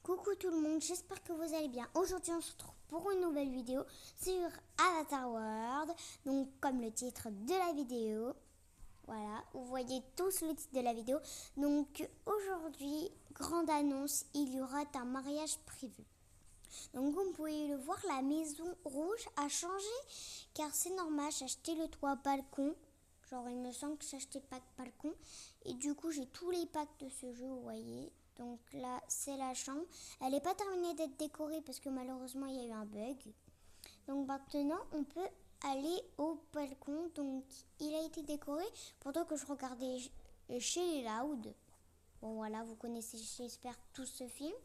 Coucou tout le monde, j'espère que vous allez bien. Aujourd'hui on se retrouve pour une nouvelle vidéo sur Avatar World. Donc comme le titre de la vidéo, voilà, vous voyez tous le titre de la vidéo. Donc aujourd'hui, grande annonce, il y aura un mariage prévu. Donc comme vous pouvez le voir, la maison rouge a changé car c'est normal, j'ai acheté le toit balcon. Genre il me semble que j'ai acheté le pack balcon et du coup j'ai tous les packs de ce jeu, vous voyez. Donc là c'est la chambre, elle n'est pas terminée d'être décorée parce que malheureusement il y a eu un bug. Donc maintenant on peut aller au balcon, donc il a été décoré pendant que je regardais chez Loud. Bon voilà, vous connaissez j'espère tous ce film.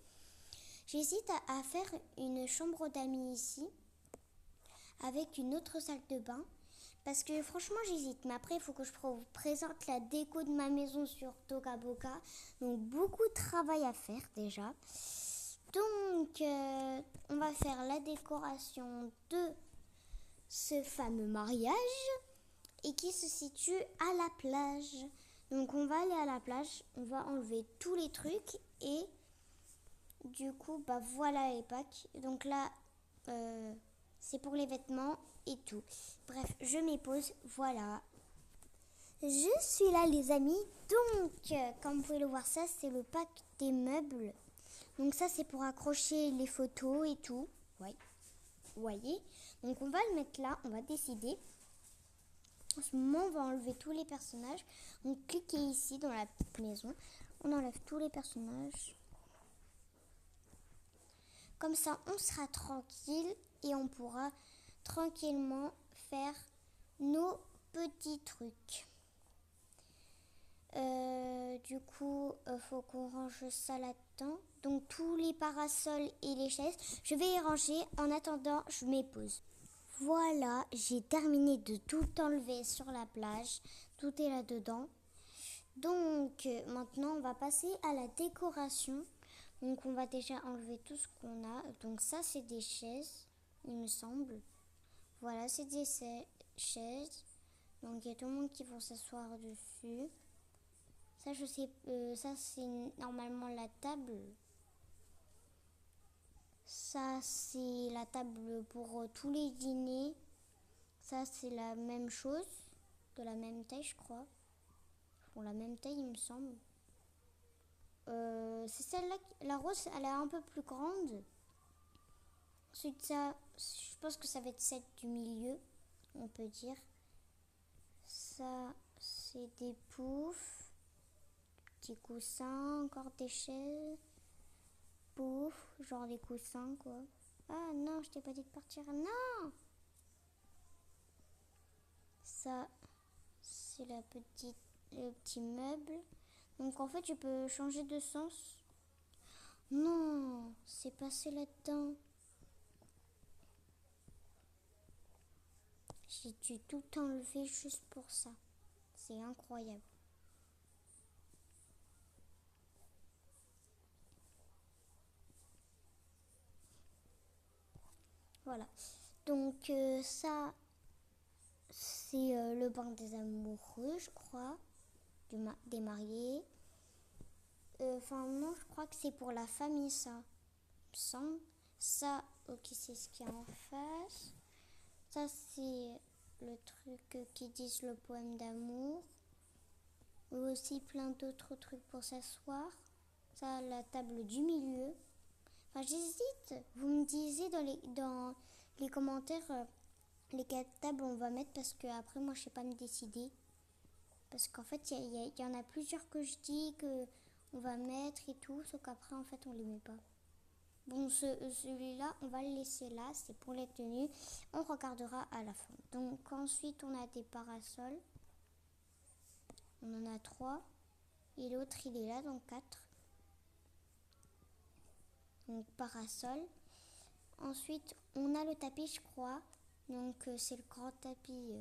J'hésite à faire une chambre d'amis ici avec une autre salle de bain. Parce que franchement j'hésite, mais après il faut que je vous présente la déco de ma maison sur Toca Boca. Donc beaucoup de travail à faire déjà. Donc on va faire la décoration de ce fameux mariage et qui se situe à la plage. Donc on va aller à la plage, on va enlever tous les trucs et du coup bah voilà les packs. Donc là c'est pour les vêtements et tout. Bref, je m'épose, voilà. Je suis là les amis. Donc, comme vous pouvez le voir, ça c'est le pack des meubles. Donc ça c'est pour accrocher les photos et tout. Ouais, vous voyez. Donc on va le mettre là, on va décider. En ce moment, on va enlever tous les personnages. Donc cliquez ici dans la petite maison. On enlève tous les personnages. Comme ça, on sera tranquille et on pourra tranquillement faire nos petits trucs. Du coup, faut qu'on range ça là-dedans. Donc tous les parasols et les chaises, je vais les ranger. En attendant, je m'épose. Voilà, j'ai terminé de tout enlever sur la plage. Tout est là-dedans. Donc maintenant, on va passer à la décoration. Donc on va déjà enlever tout ce qu'on a. Donc ça, c'est des chaises, il me semble. Voilà, c'est des chaises. Donc il y a tout le monde qui va s'asseoir dessus. Ça, je sais, ça c'est normalement la table. Ça, c'est la table pour tous les dîners. Ça, c'est la même chose, de la même taille, je crois. Pour la même taille, il me semble. C'est celle-là, la rose, elle est un peu plus grande. Ensuite, ça, je pense que ça va être celle du milieu, on peut dire. Ça, c'est des poufs. Petits coussins, encore des chaises. Pouf, genre des coussins, quoi. Ah non, je t'ai pas dit de partir. Non! Ça, c'est le petit meuble. Donc en fait, tu peux changer de sens. Non, c'est passé là-dedans. J'ai dû tout enlever juste pour ça. C'est incroyable. Voilà. Donc ça, c'est le bain des amoureux, je crois. Des mariés. Enfin non, je crois que c'est pour la famille, ça. Il me semble. Ça, ok, c'est ce qu'il y a en face. Ça, c'est le truc qui disent le poème d'amour. Ou aussi plein d'autres trucs pour s'asseoir. Ça, la table du milieu. Enfin, j'hésite. Vous me disiez dans les commentaires lesquelles tables on va mettre parce que après moi, je sais pas me décider. Parce qu'en fait, il y en a plusieurs que je dis que on va mettre et tout, sauf qu'après, en fait, on les met pas. Bon, celui-là, on va le laisser là, c'est pour les tenues. On regardera à la fin. Donc ensuite, on a des parasols. On en a 3. Et l'autre, il est là, donc 4. Donc parasol. Ensuite, on a le tapis, je crois. Donc c'est le grand tapis.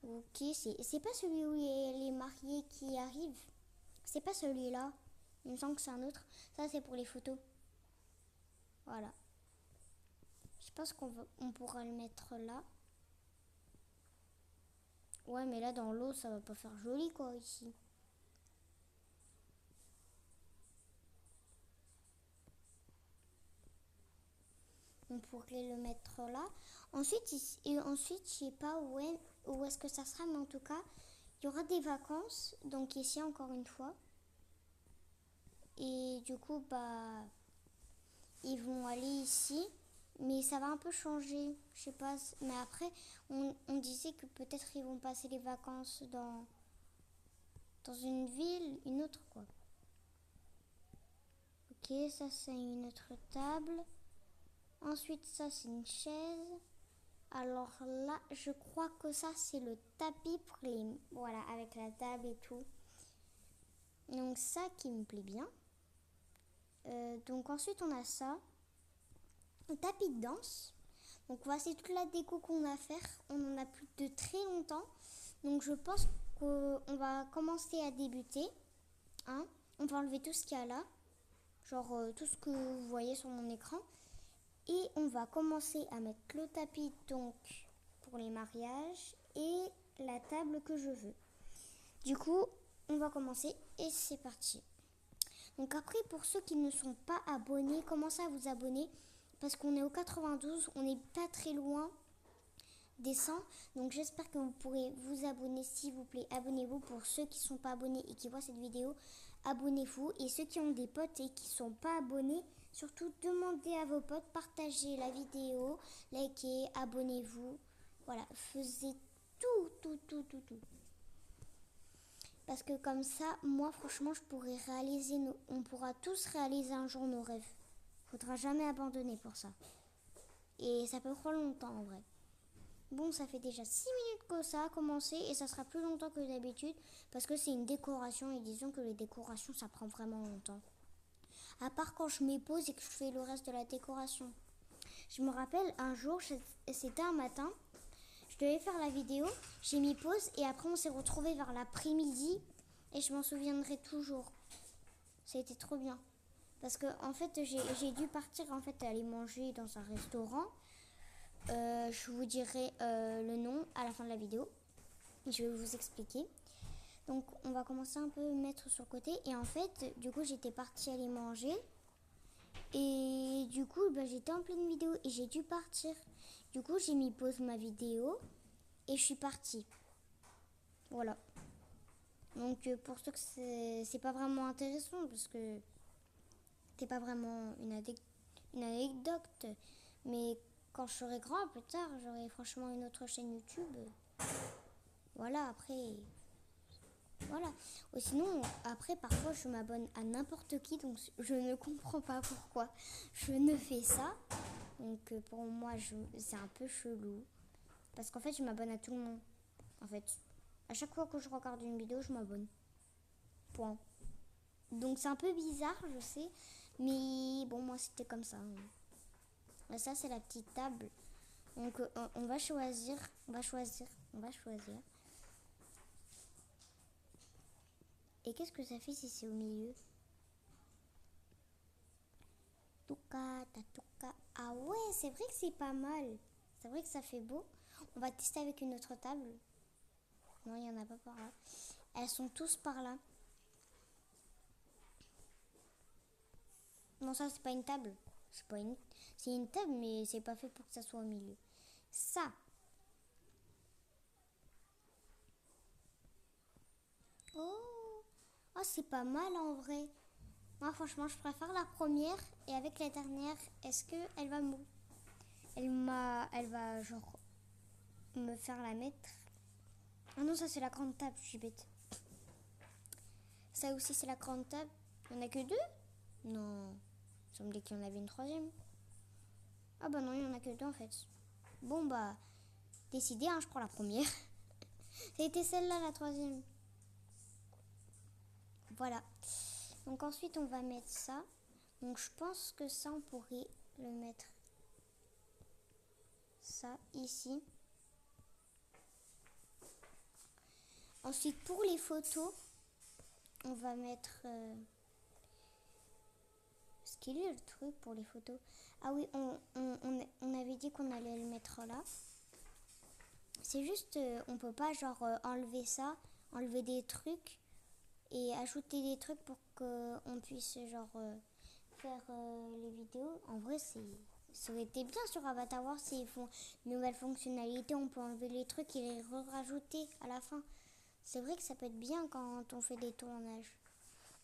Ok, c'est pas celui où il y a les mariés qui arrivent. C'est pas celui-là. Il me semble que c'est un autre. Ça, c'est pour les photos. Voilà. Je pense qu'on pourra le mettre là. Ouais, mais là, dans l'eau, ça va pas faire joli, quoi, ici. on pourrait le mettre là. Ensuite, je sais pas où est-ce que ça sera, mais en tout cas, il y aura des vacances, donc ici encore une fois. Et du coup, bah, ils vont aller ici, mais ça va un peu changer, je sais pas. Mais après, on disait que peut-être ils vont passer les vacances dans une ville, une autre quoi. Ok, ça c'est une autre table. Ensuite, ça c'est une chaise. Alors là, je crois que ça c'est le tapis pour les... Voilà, avec la table et tout. Donc ça qui me plaît bien. Donc ensuite on a ça. Un tapis de danse. Donc voici toute la déco qu'on va faire. On en a plus de très longtemps. Donc je pense qu'on va commencer à débuter. Hein. On va enlever tout ce qu'il y a là. Genre tout ce que vous voyez sur mon écran. Et on va commencer à mettre le tapis donc pour les mariages et la table que je veux. Du coup, on va commencer et c'est parti. Donc après, pour ceux qui ne sont pas abonnés, commencez à vous abonner parce qu'on est au 92, on n'est pas très loin des 100. Donc j'espère que vous pourrez vous abonner, s'il vous plaît. Abonnez-vous pour ceux qui ne sont pas abonnés et qui voient cette vidéo. Abonnez-vous. Et ceux qui ont des potes et qui ne sont pas abonnés, surtout demandez à vos potes, partagez la vidéo, likez, abonnez-vous. Voilà, faisez tout. Parce que comme ça, moi franchement, on pourra tous réaliser un jour nos rêves. Faudra jamais abandonner pour ça. Et ça peut prendre longtemps en vrai. Bon, ça fait déjà 6 minutes que ça a commencé et ça sera plus longtemps que d'habitude parce que c'est une décoration et disons que les décorations ça prend vraiment longtemps. À part quand je m'épose et que je fais le reste de la décoration. Je me rappelle un jour, c'était un matin, je devais faire la vidéo, j'ai mis pause et après on s'est retrouvés vers l'après-midi et je m'en souviendrai toujours. Ça a été trop bien. Parce que en fait j'ai dû partir aller manger dans un restaurant. Je vous dirai le nom à la fin de la vidéo. Je vais vous expliquer. Donc on va commencer un peu mettre sur le côté. Et en fait, du coup, j'étais partie aller manger. Et du coup, j'étais en pleine vidéo et j'ai dû partir. Du coup, j'ai mis pause ma vidéo et je suis partie. Voilà. Donc pour ceux que c'est pas vraiment intéressant parce que c'est pas vraiment une anecdote. Mais quand je serai grand, plus tard, j'aurai franchement une autre chaîne YouTube. Voilà, après... Voilà. Ou sinon, après, parfois, je m'abonne à n'importe qui, donc je ne comprends pas pourquoi je ne fais ça. Donc pour moi, c'est un peu chelou. Parce qu'en fait, je m'abonne à tout le monde. En fait, à chaque fois que je regarde une vidéo, je m'abonne. Point. Donc c'est un peu bizarre, je sais. Mais bon, moi, c'était comme ça. Et ça, c'est la petite table. Donc on va choisir. Et qu'est-ce que ça fait si c'est au milieu? Touka. Ah ouais, c'est vrai que c'est pas mal. C'est vrai que ça fait beau. On va tester avec une autre table. Non, il n'y en a pas par là. Elles sont tous par là. Non, ça, c'est pas une table. C'est une table, mais c'est pas fait pour que ça soit au milieu. Ça. Oh, c'est pas mal en vrai. Moi, franchement, je préfère la première. Et avec la dernière, est-ce qu'elle va elle va genre me faire la mettre. Ah non, ça c'est la grande table, je suis bête. Ça aussi c'est la grande table. Il n'y en a que deux? Non, il semblait qu'il y en avait une troisième. Ah bah non, il n'y en a que deux en fait. Bon bah, décidé, hein, je prends la première. C'était celle-là la troisième. Voilà. Donc ensuite on va mettre ça. Donc je pense que ça on pourrait le mettre ça ici. Ensuite pour les photos, on va mettre... Est-ce qu'il est le truc pour les photos? Ah oui, on avait dit qu'on allait le mettre là. C'est juste, on peut pas genre enlever ça, enlever des trucs et ajouter des trucs pour qu'on puisse genre faire les vidéos. En vrai, c'est Ça aurait été bien sur Avatar World s'ils font une nouvelle fonctionnalité, on peut enlever les trucs et les rajouter à la fin. C'est vrai que ça peut être bien quand on fait des tournages.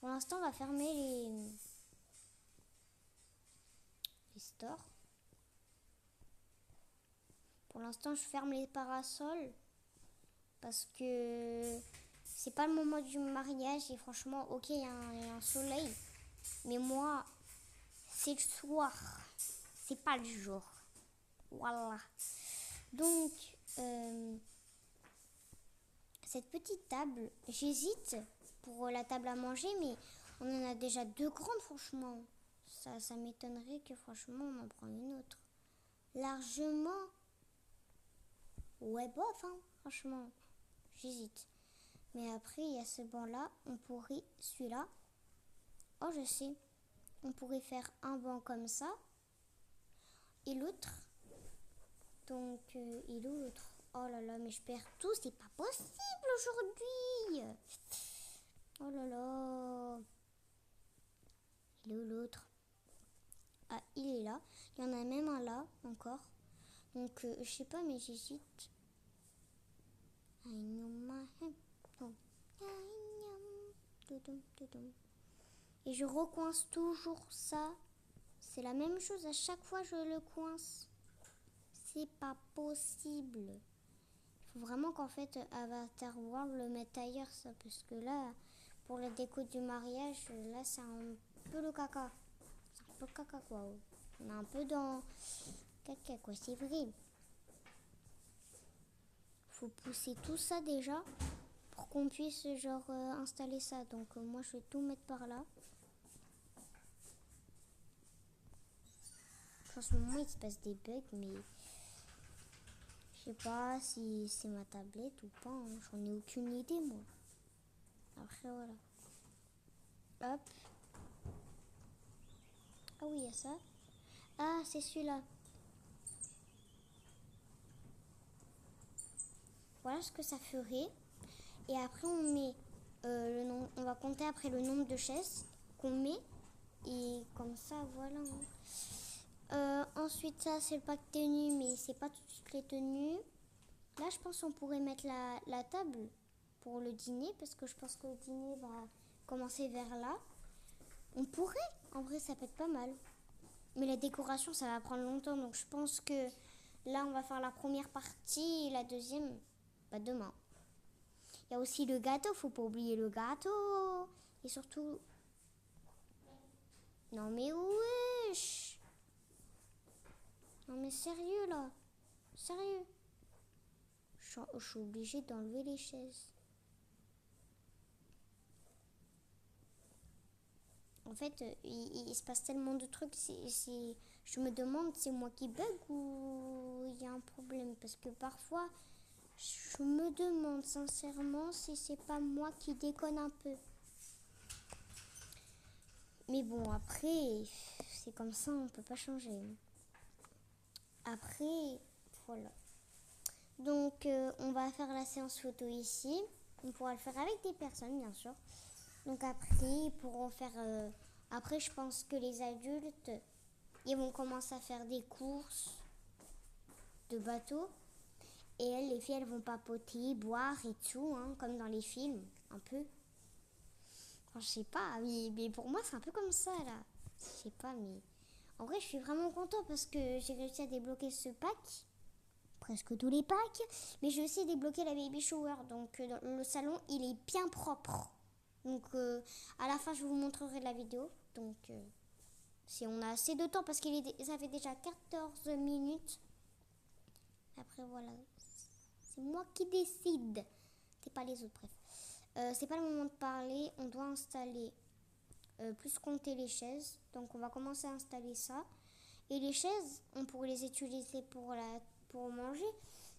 Pour l'instant, on va fermer les stores. Pour l'instant, je ferme les parasols parce que c'est pas le moment du mariage et franchement, ok, il y a un soleil, mais moi, c'est le soir, c'est pas le jour. Voilà. Donc, cette petite table, j'hésite pour la table à manger, mais on en a déjà 2 grandes, franchement. Ça m'étonnerait que franchement on en prend une autre. Largement. Ouais, bof, hein, franchement. J'hésite. Mais après, il y a ce banc-là. On pourrait, celui-là. Oh, je sais. On pourrait faire un banc comme ça. Et l'autre. Donc, et l'autre. Oh là là, mais je perds tout. C'est pas possible aujourd'hui. Oh là là. Il est où l'autre? Ah, il est là. Il y en a même un là, encore. Donc, je sais pas, mais j'hésite. Et je recoince toujours ça. C'est la même chose, à chaque fois je le coince. C'est pas possible. Il faut vraiment qu'en fait Avatar World le mette ailleurs ça. Parce que là, pour la déco du mariage, là c'est un peu le caca. C'est un peu caca quoi. On est un peu dans caca quoi, c'est vrai. Faut pousser tout ça déjà pour qu'on puisse genre installer ça. Donc moi je vais tout mettre par là. En ce moment il se passe des bugs mais je sais pas si c'est ma tablette ou pas, hein. J'en ai aucune idée moi. Après voilà. Hop. Ah oui il y a ça. Ah c'est celui-là. Voilà ce que ça ferait. Et après on met le nom, on va compter après le nombre de chaises qu'on met. Et comme ça voilà. Ensuite ça c'est le pack tenue mais c'est pas toutes les tenues. Là je pense qu'on pourrait mettre la table pour le dîner parce que je pense que le dîner va commencer vers là. On pourrait, en vrai ça peut être pas mal. Mais la décoration ça va prendre longtemps donc je pense que là on va faire la première partie et la deuxième demain. Il y a aussi le gâteau, faut pas oublier le gâteau. Et surtout... Non mais wesh. Non mais sérieux là. Sérieux. Je suis obligée d'enlever les chaises. En fait, il se passe tellement de trucs. Je me demande, c'est moi qui bug ou il y a un problème. Parce que parfois, je me demande sincèrement si c'est pas moi qui déconne un peu. Mais bon, après, c'est comme ça, on peut pas changer. Après, voilà. Donc, on va faire la séance photo ici. On pourra le faire avec des personnes, bien sûr. Donc après, ils pourront faire... après, je pense que les adultes, ils vont commencer à faire des courses de bateau. Et elles, les filles, elles vont papoter, boire et tout, hein, comme dans les films, un peu. Enfin, je sais pas, mais pour moi, c'est un peu comme ça, là. Je sais pas, mais... En vrai, je suis vraiment contente parce que j'ai réussi à débloquer ce pack. Presque tous les packs. Mais j'ai aussi débloqué la baby shower. Donc, le salon, il est bien propre. Donc, à la fin, je vous montrerai la vidéo. Donc, si on a assez de temps, parce que ça fait déjà 14 minutes. Après, voilà. C'est moi qui décide. C'est pas les autres, bref. C'est pas le moment de parler. On doit installer, plus compter les chaises. Donc, on va commencer à installer ça. Et les chaises, on pourrait les utiliser pour manger.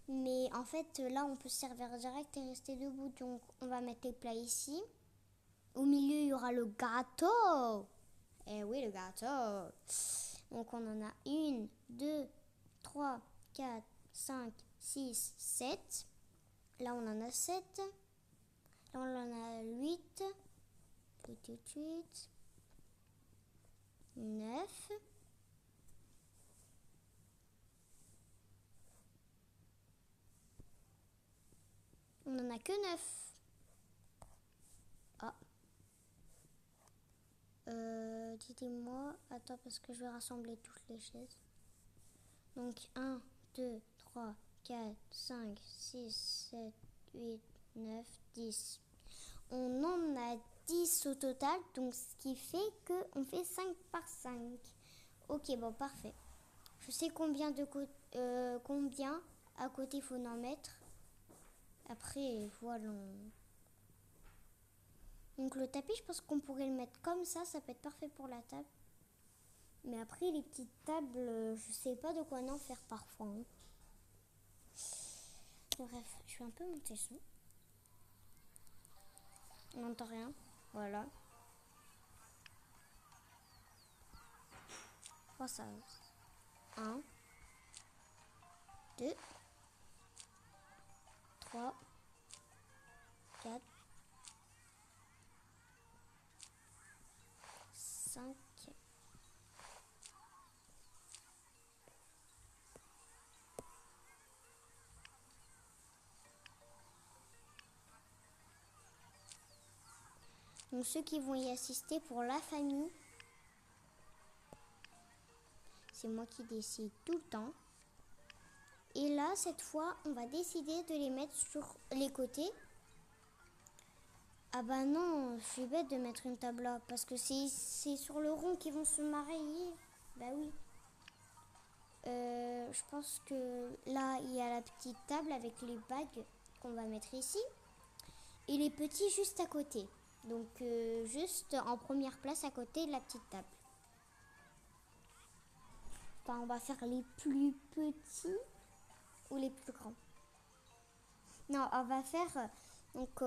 Mais en fait, là, on peut se servir direct et rester debout. Donc, on va mettre les plats ici. Au milieu, il y aura le gâteau. Eh oui, le gâteau. Donc, on en a 1, 2, 3, 4, 5, 6, 7. Là, on en a 7. Là, on en a 8. Petit 8. 9. On en a que 9. Ah. Dites-moi. Attends, parce que je vais rassembler toutes les chaises. Donc 1, 2, 3, 4, 5, 6, 7, 8, 9, 10. On en a 10 au total, donc ce qui fait qu'on fait 5 par 5. Ok, bon, parfait. Je sais combien à côté il faut en mettre. Après, voilà. Donc le tapis, je pense qu'on pourrait le mettre comme ça peut être parfait pour la table. Mais après, les petites tables, je sais pas de quoi en faire parfois. Hein. Bref, je vais un peu monter le son. On n'entend rien. Voilà. Oh, ça. 1, 2, 3, 4, 5. Donc ceux qui vont y assister pour la famille, c'est moi qui décide tout le temps. Et là, cette fois, on va décider de les mettre sur les côtés. Ah bah non, je suis bête de mettre une table là, parce que c'est sur le rond qu'ils vont se marier. Bah oui. Je pense que là, il y a la petite table avec les bagues qu'on va mettre ici. Et les petits juste à côté. Donc juste en première place à côté de la petite table. Enfin, on va faire les plus petits ou les plus grands. Non, on va faire... donc,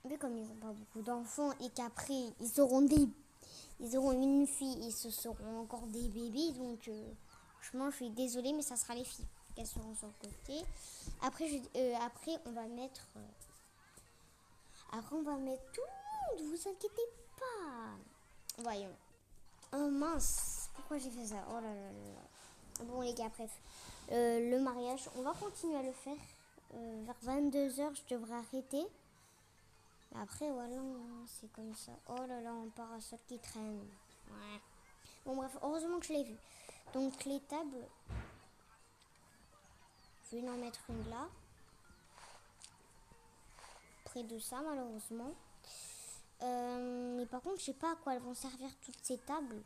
vu comme ils n'ont pas beaucoup d'enfants et qu'après, ils auront une fille et ce seront encore des bébés. Donc, franchement, je suis désolée, mais ça sera les filles. Qu'elles seront sur le côté. Après, on va mettre... après, on va mettre tout le monde. Vous inquiétez pas. Voyons. Oh mince. Pourquoi j'ai fait ça? Oh là là là là. Bon, les gars, bref. Le mariage, on va continuer à le faire. Vers 22h, je devrais arrêter. Après, voilà, c'est comme ça. Oh là là, un parasol qui traîne. Ouais. Bon, bref, heureusement que je l'ai vu. Donc, les tables, je vais en mettre une là. Près de ça, malheureusement. Mais par contre, je sais pas à quoi elles vont servir toutes ces tables.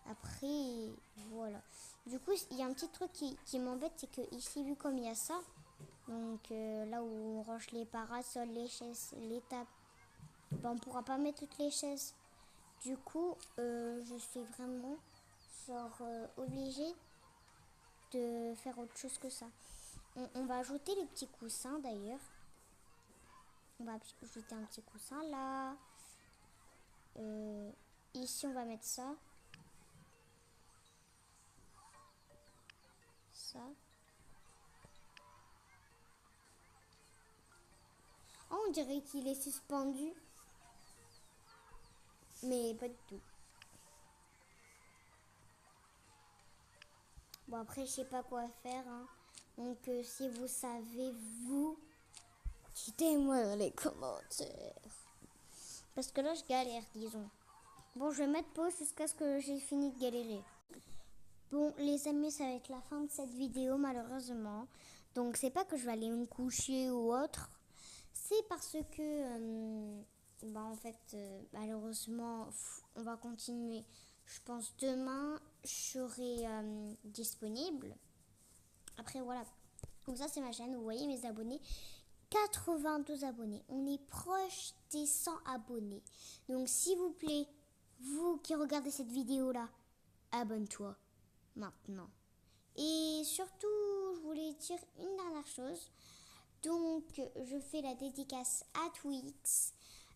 Après, voilà. Du coup, il y a un petit truc qui m'embête, c'est que ici, vu comme il y a ça, donc là où on range les parasols, les chaises, les tables, ben, on ne pourra pas mettre toutes les chaises. Du coup, je suis vraiment obligée de faire autre chose que ça. On va ajouter les petits coussins d'ailleurs. On va ajouter un petit coussin là. Ici, on va mettre ça. Ça. Oh, on dirait qu'il est suspendu. Mais pas du tout. Bon, après, je sais pas quoi faire. Hein. Donc, si vous savez, vous, dites-moi dans les commentaires. Parce que là, je galère, disons. Bon, je vais mettre pause jusqu'à ce que j'ai fini de galérer. Bon, les amis, ça va être la fin de cette vidéo, malheureusement. Donc, c'est pas que je vais aller me coucher ou autre. C'est parce que, en fait, malheureusement, on va continuer. Je pense demain, je serai disponible. Après, voilà. Donc ça, c'est ma chaîne. Vous voyez mes abonnés. 82 abonnés. On est proche des 100 abonnés. Donc, s'il vous plaît, vous qui regardez cette vidéo-là, abonne-toi maintenant. Et surtout, je voulais dire une dernière chose. Donc, je fais la dédicace à Twix,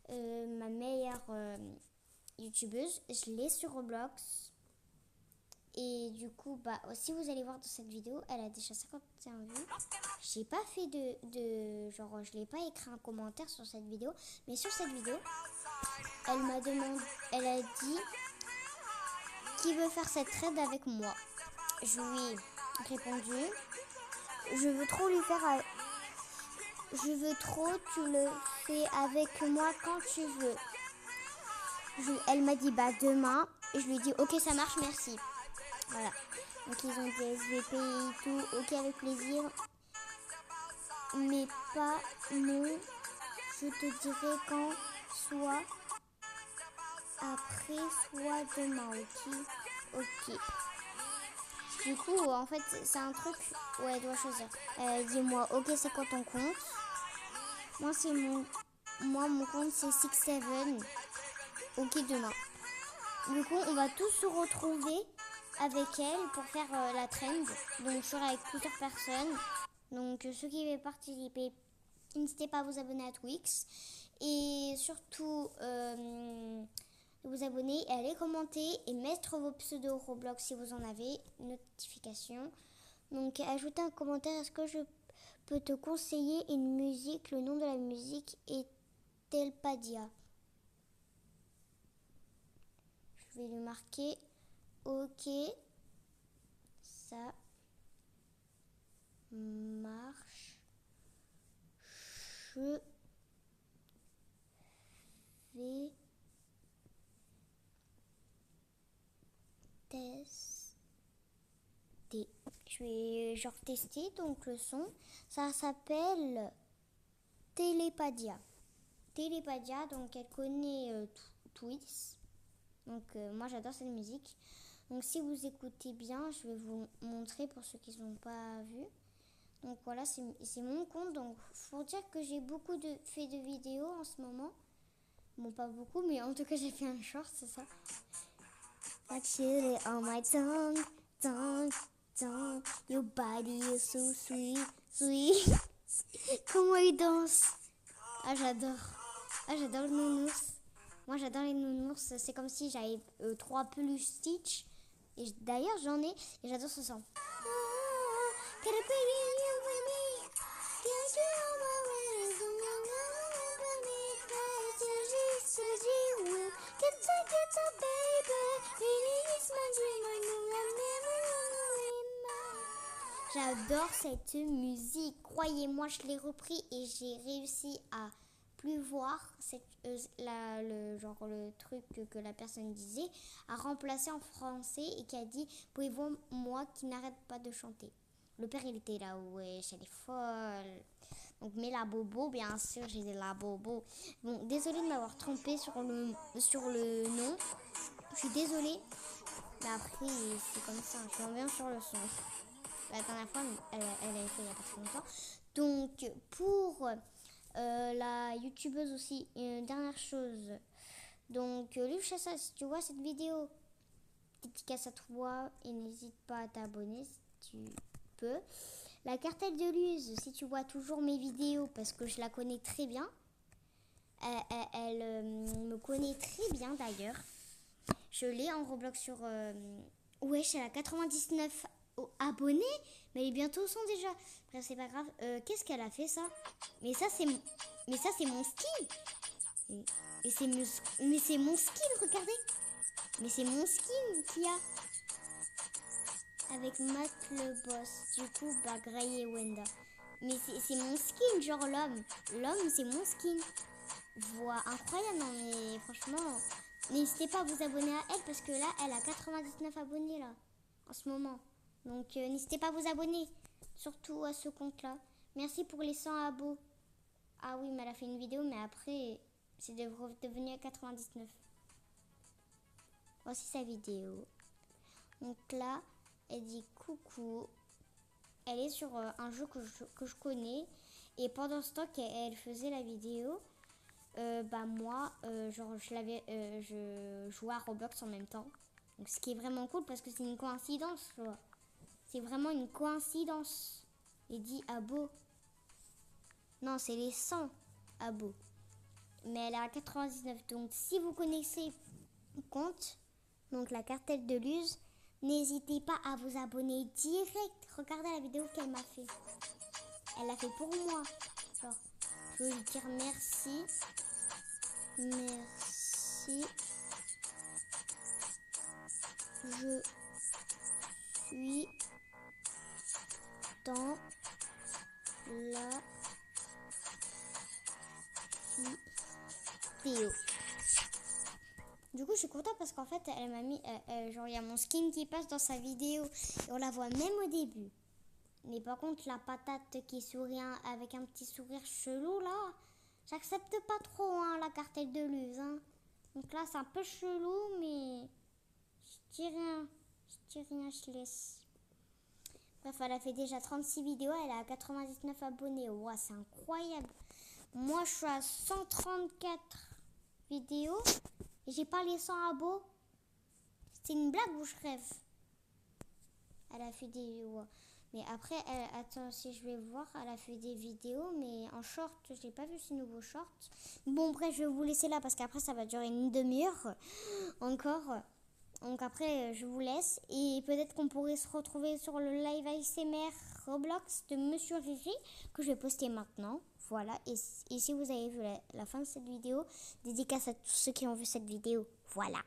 ma meilleure youtubeuse. Je l'ai sur Roblox. Et du coup, si vous allez voir dans cette vidéo, elle a déjà 51 vues. J'ai pas fait je l'ai pas écrit un commentaire sur cette vidéo. Mais sur cette vidéo, elle a dit qui veut faire cette trade avec moi. Je lui ai répondu. Je veux trop lui faire je veux trop, tu le fais avec moi quand tu veux. Elle m'a dit bah demain. Et je lui ai dit ok ça marche, merci. Voilà. Donc ils ont des SVP et tout, ok avec plaisir. Mais pas non, je te dirai quand, soit après, soit demain, ok. Ok. Du coup, en fait, c'est un truc où elle doit choisir. Dis-moi, ok, c'est quoi ton compte? Moi, mon compte, c'est 67. Ok, demain. Du coup, on va tous se retrouver avec elle pour faire la trend. Donc, je serai avec plusieurs personnes. Donc, ceux qui veulent participer, n'hésitez pas à vous abonner à Twix. Et surtout, vous abonner et aller commenter et mettre vos pseudos Roblox si vous en avez, notification. Donc ajoutez un commentaire, est-ce que je peux te conseiller une musique? Le nom de la musique est Telpadia. Je vais lui marquer ok, ça marche, je vais tester. Je vais genre tester donc le son. Ça s'appelle Télépadia. Télépadia, donc elle connaît Twix. Donc moi j'adore cette musique. Donc si vous écoutez bien, je vais vous montrer pour ceux qui n'ont pas vu. Donc voilà, c'est mon compte. Donc faut dire que j'ai beaucoup fait de vidéos en ce moment. Bon, pas beaucoup, mais en tout cas j'ai fait un short, c'est ça. Actually on my tongue, tongue, tongue. Your body is so sweet, sweet. Comment il danse. Ah j'adore. Ah j'adore le nounours. Moi j'adore les nounours. C'est comme si j'avais 3 peluches Stitch. Et d'ailleurs j'en ai. Et j'adore ce son. J'adore cette musique. Croyez-moi, je l'ai repris et j'ai réussi à plus voir le truc que la personne disait, à remplacer en français et qui a dit pouvez-vous moi qui n'arrête pas de chanter. Le père il était là, ouais, elle est folle. Donc mais la bobo, bien sûr, j'ai dit la bobo. Bon, désolée de m'avoir trompée sur le nom. Je suis désolée. Mais après c'est comme ça, je reviens sur le son. La dernière fois, elle a été il n'y a pas très longtemps. Donc, pour la youtubeuse aussi, une dernière chose. Donc, Luchassa, si tu vois cette vidéo, dédicace à toi et n'hésite pas à t'abonner si tu peux. La cartelle de Luz, si tu vois toujours mes vidéos, parce que je la connais très bien. Elle me connaît très bien d'ailleurs. Je l'ai en Roblox sur... wesh, elle a 99 abonnés, mais elle est bientôt au 100 déjà. Bref, c'est pas grave. Qu'est-ce qu'elle a fait ça? Mais ça c'est mon skin. Mais c'est mon skin, regardez. Mais c'est mon skin qu'il y a avec Matt le boss. Du coup, bah Gray et Wenda. Mais c'est mon skin, genre l'homme. L'homme, c'est mon skin. Voix incroyable, non mais franchement, n'hésitez pas à vous abonner à elle parce que là, elle a 99 abonnés là, en ce moment. Donc n'hésitez pas à vous abonner, surtout à ce compte-là. Merci pour les 100 abos. Ah oui, mais elle a fait une vidéo, mais après, c'est devenu à 99. Voici sa vidéo. Donc là, elle dit coucou. Elle est sur un jeu que je connais. Et pendant ce temps qu'elle faisait la vidéo, moi, je jouais à Roblox en même temps. Donc ce qui est vraiment cool parce que c'est une coïncidence, tu vois. C'est vraiment une coïncidence. Et dit abo. Non, c'est les 100 abos. Mais elle est à 99. Donc si vous connaissez le compte, donc la cartelle de Luz, n'hésitez pas à vous abonner direct. Regardez la vidéo qu'elle m'a fait. Elle l'a fait pour moi. Alors, je veux lui dire merci. Merci. Je suis dans la vidéo. Du coup, je suis contente parce qu'en fait, elle m'a mis, genre, il y a mon skin qui passe dans sa vidéo et on la voit même au début. Mais par contre, la patate qui sourit avec un petit sourire chelou, là, j'accepte pas trop, hein, la cartelle de Luz, hein. Donc là, c'est un peu chelou, mais je dis rien, je laisse. Bref, elle a fait déjà 36 vidéos, elle a 99 abonnés. Wow, c'est incroyable. Moi, je suis à 134 vidéos et j'ai pas les 100 abos. C'est une blague ou je rêve? Elle a fait des... Ouais. Mais après, attends, si je vais voir, elle a fait des vidéos, mais en short, je n'ai pas vu ces nouveaux shorts. Bon, bref, je vais vous laisser là parce qu'après, ça va durer une demi-heure encore. Donc après, je vous laisse. Et peut-être qu'on pourrait se retrouver sur le live ASMR Roblox de Monsieur Riri que je vais poster maintenant. Voilà. Et si vous avez vu la fin de cette vidéo, dédicace à tous ceux qui ont vu cette vidéo. Voilà.